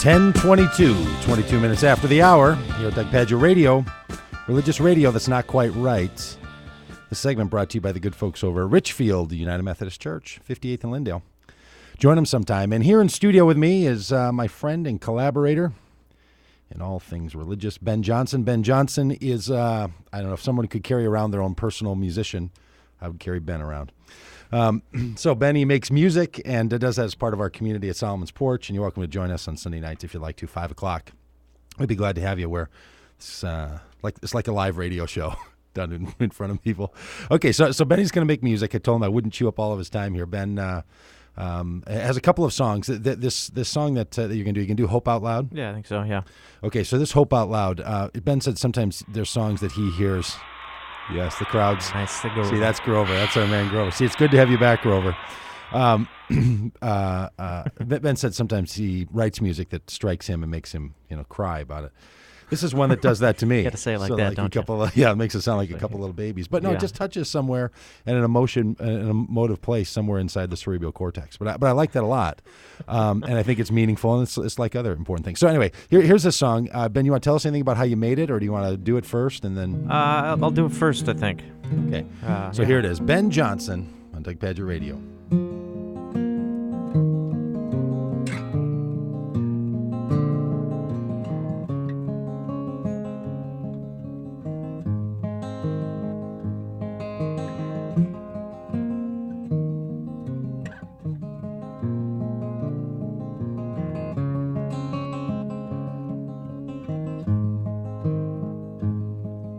10:22, 22 minutes after the hour, here at Pagitt Radio, religious radio that's not quite right. This segment brought to you by the good folks over at Richfield United Methodist Church, 58th and Lindale. Join them sometime. And here in studio with me is my friend and collaborator in all things religious, Ben Johnson. Ben Johnson is, I don't know, if someone could carry around their own personal musician, I would carry Ben around. So Benny makes music and does that as part of our community at Solomon's Porch, and you're welcome to join us on Sunday nights if you'd like to, 5 o'clock. We'd be glad to have you where it's like a live radio show done in front of people. Okay, so Benny's going to make music. I told him I wouldn't chew up all of his time here. Ben has a couple of songs. This song that you're going to do, you can do Hope Out Loud? Yeah, I think so, yeah. Okay, so this Hope Out Loud, Ben said sometimes there's songs that he hears. Yes, the crowds. Nice to go. See, that's Grover. That's our man, Grover. See, it's good to have you back, Grover. Ben said sometimes he writes music that strikes him and makes him, cry about it. This is one that does that to me. You got to say it like that, don't you? It makes it sound like a couple little babies. But no, it just touches somewhere in an emotive place somewhere inside the cerebral cortex. But I like that a lot. And I think it's meaningful, and it's like other important things. So anyway, here's this song. Ben, you want to tell us anything about how you made it, or do you want to do it first and then? I'll do it first, I think. Okay. Here it is. Ben Johnson on Pagitt Radio.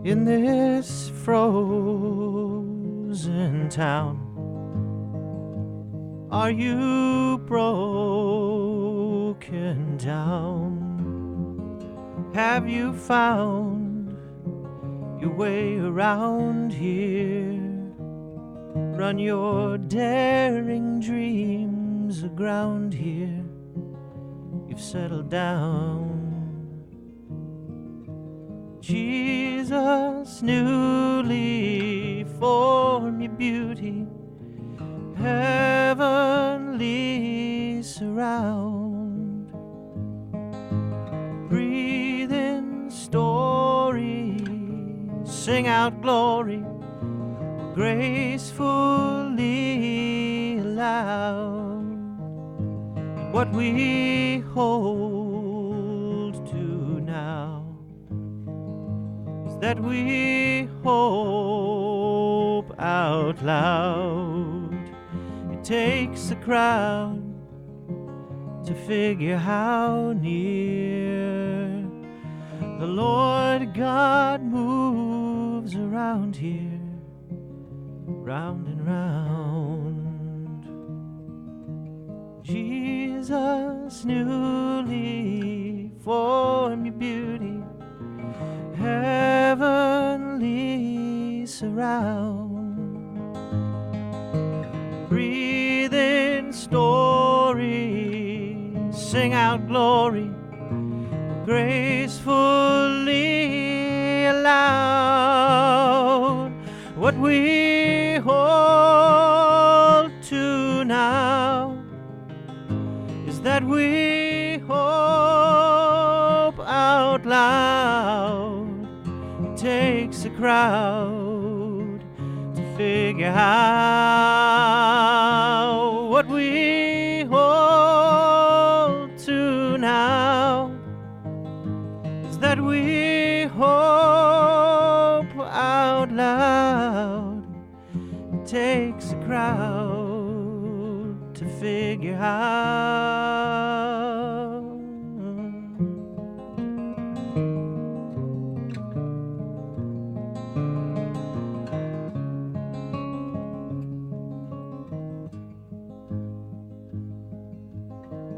In this frozen town, are you broken down? Have you found your way around here? Run your daring dreams aground here. You've settled down. Jesus, newly formed your beauty, heavenly surround. Breathe in story, sing out glory, gracefully aloud. What we hold to now, that we hope out loud. It takes a crowd to figure how near the Lord God moves around here, round and round. Jesus, newly formed your beauty, heavenly surround. Breathe in story, sing out glory, gracefully aloud. What we hold to now is that we hope out loud. Takes a crowd to figure out what we hold to now is that we hope out loud. It takes a crowd to figure out.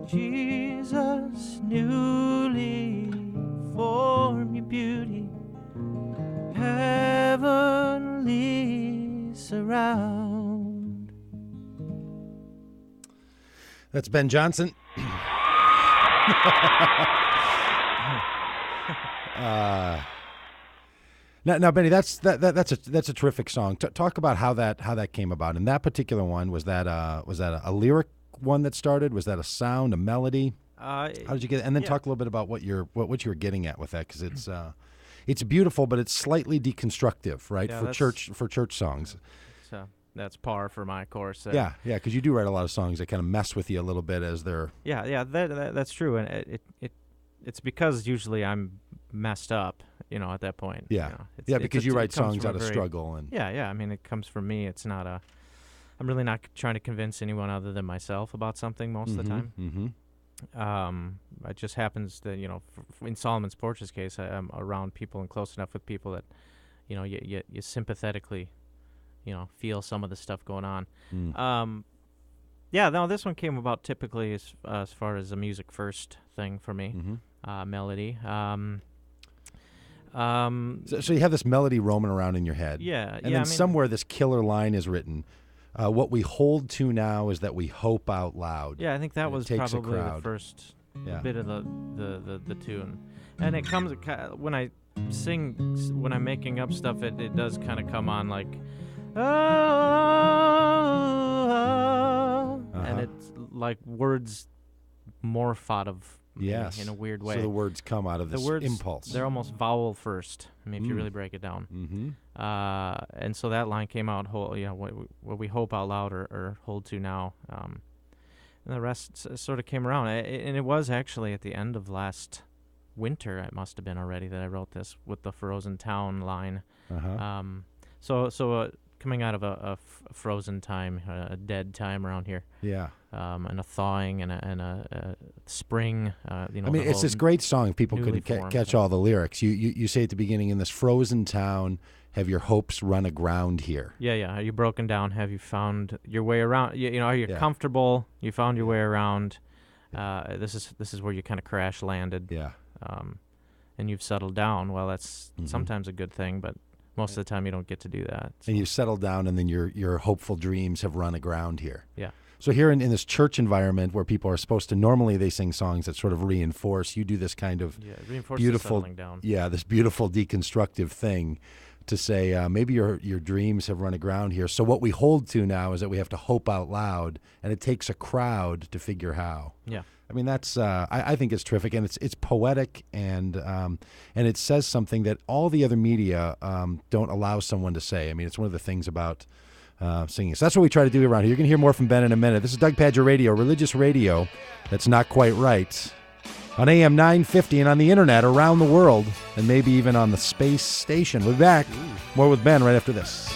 Jesus, newly formed your beauty, heavenly surround. That's Ben Johnson. Now, Benny, that's a terrific song. Talk about how that came about. And that particular one, was that a lyric one that started? Was that a sound, a melody? How did you get? And then talk a little bit about what you were getting at with that, because it's beautiful, but it's slightly deconstructive, right? Yeah, for church songs. So that's par for my course. Yeah, because you do write a lot of songs that kind of mess with you a little bit as they're. Yeah, that's true, and it's because usually I'm messed up, at that point. Yeah, you know. Because you write songs out of struggle and. Yeah. I mean, it comes from me. It's not I'm really not trying to convince anyone other than myself about something most of the time. Mm-hmm. It just happens that in Solomon's Porch's case, I'm around people and close enough with people that, you sympathetically, feel some of the stuff going on. Yeah, no, this one came about typically as far as a music first thing for me, melody. So you have this melody roaming around in your head. Yeah, and then somewhere this killer line is written. What we hold to now is that we hope out loud. Yeah, I think that was probably the first bit of the tune, and it comes when I sing, when I'm making up stuff. It does kind of come on like, and it's like words morph out of me in a weird way. So the words come out of this impulse. They're almost vowel first. I mean, if you really break it down. Mm-hmm. And so that line came out, what we hope out loud or hold to now. And the rest sort of came around. And it was actually at the end of last winter, it must have been already, that I wrote this with the Frozen Town line. So coming out of a frozen time, a dead time around here. Yeah. And a thawing and a spring. I mean, it's this great song. People couldn't catch all the lyrics. You say at the beginning, in this frozen town, have your hopes run aground here? Yeah. Are you broken down? Have you found your way around? Are you comfortable? You found your way around. This is where you kind of crash landed. Yeah. And you've settled down. Well, that's sometimes a good thing, but most of the time you don't get to do that. So. And you've settled down, and then your hopeful dreams have run aground here. Yeah. So here in this church environment where people are supposed to, normally they sing songs that sort of reinforce, you do this kind of beautiful, settling down. Yeah, this beautiful deconstructive thing to say, maybe your dreams have run aground here. So what we hold to now is that we have to hope out loud, and it takes a crowd to figure how. Yeah. I mean, that's I think it's terrific, and it's poetic, and it says something that all the other media don't allow someone to say. I mean, it's one of the things about singing. So that's what we try to do around here. You're going to hear more from Ben in a minute. This is Doug Pagitt Radio, religious radio that's not quite right, on AM 950 and on the internet around the world, and maybe even on the space station. We'll be back. More with Ben right after this.